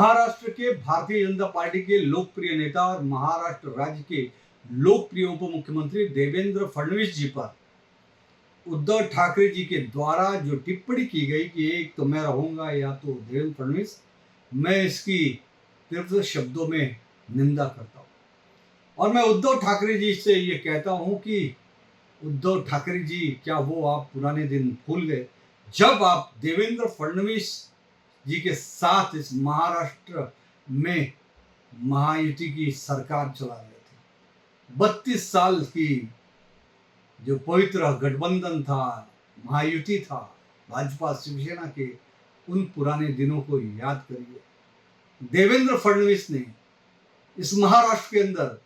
महाराष्ट्र के भारतीय जनता पार्टी के लोकप्रिय नेता और महाराष्ट्र राज्य के लोकप्रिय उप मुख्यमंत्री देवेंद्र फडणवीस जी पर उद्धव ठाकरे जी के द्वारा जो टिप्पणी की गई कि एक तो मैं रहूंगा या तो देवेंद्र फडणवीस, मैं इसकी तीव्र शब्दों में निंदा करता हूं। और मैं उद्धव ठाकरे जी से ये कहता हूं कि उद्धव ठाकरे जी, क्या वो आप पुराने दिन भूल गए जब आप देवेंद्र फडणवीस जी के साथ इस महाराष्ट्र में महायुति की सरकार चला रहे थे। 32 साल की जो पवित्र गठबंधन था, महायुति था भाजपा शिवसेना के, उन पुराने दिनों को याद करिए। देवेंद्र फडणवीस ने इस महाराष्ट्र के अंदर,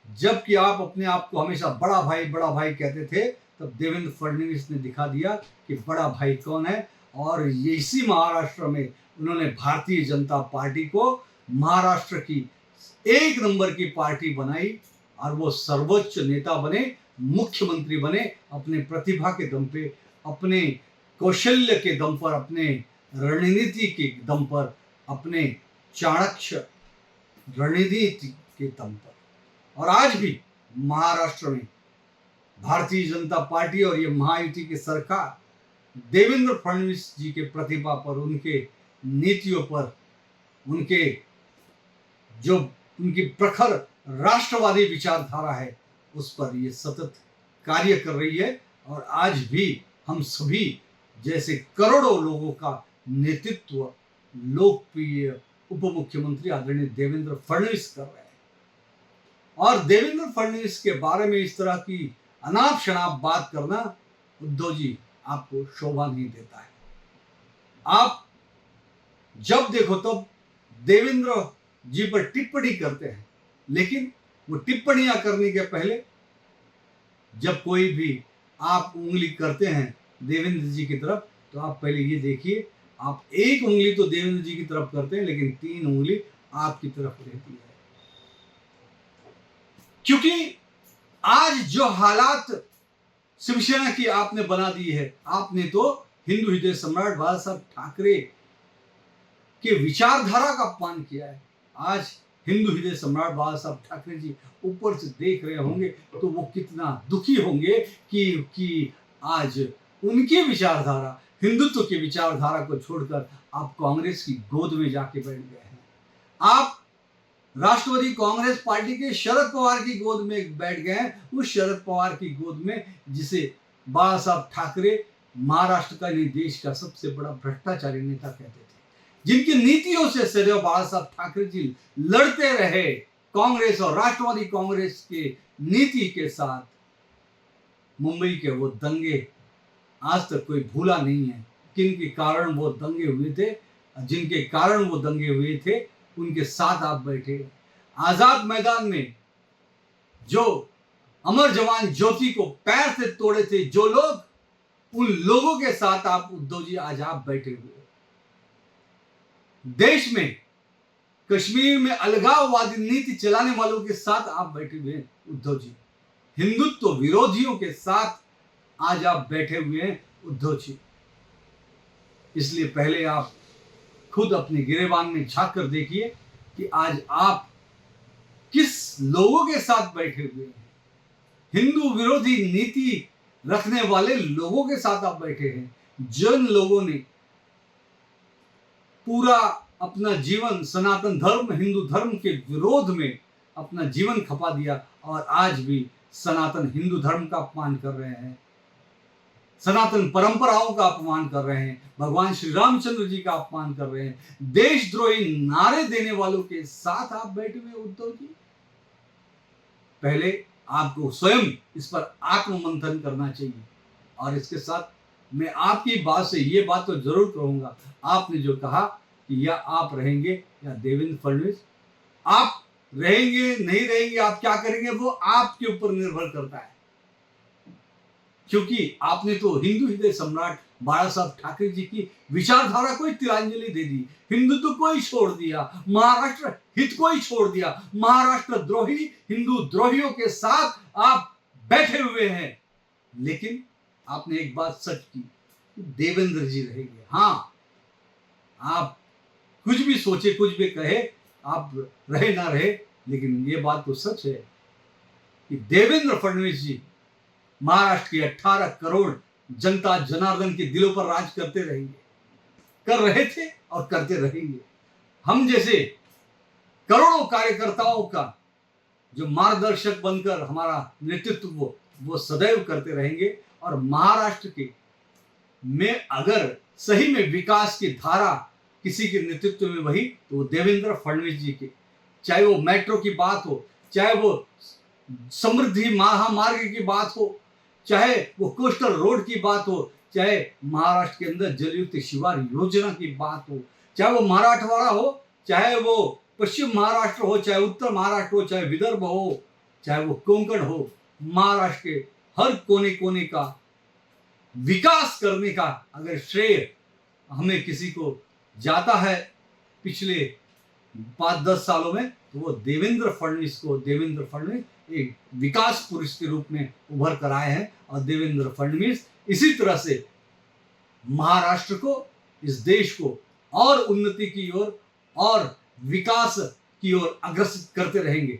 जबकि आप अपने आप को हमेशा बड़ा भाई कहते थे, तब देवेंद्र फडणवीस ने दिखा दिया कि बड़ा भाई कौन है। और इसी महाराष्ट्र में उन्होंने भारतीय जनता पार्टी को महाराष्ट्र की एक नंबर की पार्टी बनाई और वो सर्वोच्च नेता बने, मुख्यमंत्री बने, अपने प्रतिभा के दम पे, अपने कौशल्य के दम पर, अपने रणनीति के दम पर, अपने चाणक्य रणनीति के दम पर। और आज भी महाराष्ट्र में भारतीय जनता पार्टी और ये महायुति की सरकार देवेंद्र फडणवीस जी के प्रतिभा पर, उनके नीतियों पर, उनकी प्रखर राष्ट्रवादी विचारधारा है, उस पर ये सतत कार्य कर रही है। और आज भी हम सभी जैसे करोड़ों लोगों का नेतृत्व लोकप्रिय उप मुख्यमंत्री आदरणीय देवेंद्र फडणवीस कर रहे हैं। और देवेंद्र फडणवीस के बारे में इस तरह की अनाप शनाप बात करना, उद्धव जी, आपको शोभा नहीं देता है। आप जब देखो तब देवेंद्र जी पर टिप्पणी करते हैं, लेकिन वो टिप्पणियां करने के पहले जब कोई भी आप उंगली करते हैं देवेंद्र जी की तरफ, तो आप पहले ये देखिए, आप एक उंगली तो देवेंद्र जी की तरफ करते हैं, लेकिन 3 उंगली आपकी तरफ रहती है। क्योंकि आज जो हालात शिवसेना की आपने बना दी है, आपने तो हिंदू हृदय सम्राट बाला साहब ठाकरे के विचारधारा का अपमान किया है। आज हिंदू हृदय सम्राट बाला साहब ठाकरे जी ऊपर से देख रहे होंगे तो वो कितना दुखी होंगे कि आज उनकी विचारधारा, हिंदुत्व की विचारधारा को छोड़कर आप कांग्रेस की गोद में जाके बैठ गए हैं। आप राष्ट्रवादी कांग्रेस पार्टी के शरद पवार की गोद में बैठ गए हैं, उस शरद पवार की गोद में जिसे बाला साहब ठाकरे महाराष्ट्र का, नहीं देश का सबसे बड़ा भ्रष्टाचारी नेता कहते थे, जिनकी नीतियों से सदैव बाला साहब ठाकरे जी लड़ते रहे कांग्रेस और राष्ट्रवादी कांग्रेस के नीति के साथ। मुंबई के वो दंगे आज तक कोई भूला नहीं है, किनके कारण वो दंगे हुए थे, जिनके कारण वो दंगे हुए थे उनके साथ आप बैठे। आजाद मैदान में जो अमर जवान ज्योति को पैर से तोड़े थे जो लोग, उन लोगों के साथ आप उद्धव जी आज आप बैठे हुए। देश में कश्मीर में अलगाववादी नीति चलाने वालों के साथ आप बैठे हुए हैं उद्धव जी। हिंदुत्व विरोधियों के साथ आज आप बैठे हुए हैं उद्धव जी। इसलिए पहले आप खुद अपने गिरेबान में झांक कर देखिए कि आज आप किस लोगों के साथ बैठे हुए हैं। हिंदू विरोधी नीति रखने वाले लोगों के साथ आप बैठे हैं, जिन लोगों ने पूरा अपना जीवन सनातन धर्म, हिंदू धर्म के विरोध में अपना जीवन खपा दिया और आज भी सनातन हिंदू धर्म का अपमान कर रहे हैं, सनातन परंपराओं का अपमान कर रहे हैं, भगवान श्री रामचंद्र जी का अपमान कर रहे हैं, देशद्रोही नारे देने वालों के साथ आप बैठे हुए उद्धव जी। पहले आपको स्वयं इस पर आत्ममंथन करना चाहिए। और इसके साथ मैं आपकी बात से ये बात तो जरूर कहूंगा, आपने जो कहा कि या आप रहेंगे या देवेंद्र फडणवीस, आप रहेंगे नहीं रहेंगे, आप क्या करेंगे, वो आपके ऊपर निर्भर करता है। क्योंकि आपने तो हिंदू हृदय सम्राट बाला साहब ठाकरे जी की विचारधारा को ही तिलांजलि दे दी, हिंदुत्व को ही छोड़ दिया, महाराष्ट्र हित को ही छोड़ दिया, महाराष्ट्र द्रोही हिंदू द्रोहियों के साथ आप बैठे हुए हैं। लेकिन आपने एक बात सच की, देवेंद्र जी रहेंगे। हाँ, आप कुछ भी सोचे, कुछ भी कहे, आप रहे ना रहे, लेकिन ये बात तो सच है कि देवेंद्र फडणवीस जी महाराष्ट्र की 18 करोड़ जनता जनार्दन के दिलों पर राज करते रहेंगे, कर रहे थे और करते रहेंगे। हम जैसे करोड़ों कार्यकर्ताओं का जो मार्गदर्शक बनकर हमारा नेतृत्व वो सदैव करते रहेंगे। और महाराष्ट्र के में अगर सही में विकास की धारा किसी के नेतृत्व में वही तो वो देवेंद्र फडणवीस जी के, चाहे वो मेट्रो की बात हो, चाहे वो समृद्धि महामार्ग की बात हो, चाहे वो कोस्टल रोड की बात हो, चाहे महाराष्ट्र के अंदर जलयुक्त शिवार योजना की बात हो, चाहे वो मराठवाड़ा हो, चाहे वो पश्चिम महाराष्ट्र हो, चाहे उत्तर महाराष्ट्र हो, चाहे विदर्भ हो, चाहे वो कोंकण हो, महाराष्ट्र के हर कोने कोने का विकास करने का अगर श्रेय हमें किसी को जाता है पिछले 5-10 सालों में, तो वो देवेंद्र फडणवीस एक विकास पुरुष के रूप में उभर कर आए हैं। और देवेंद्र फडणवीस इसी तरह से महाराष्ट्र को, इस देश को और उन्नति की ओर और विकास की ओर अग्रसर करते रहेंगे।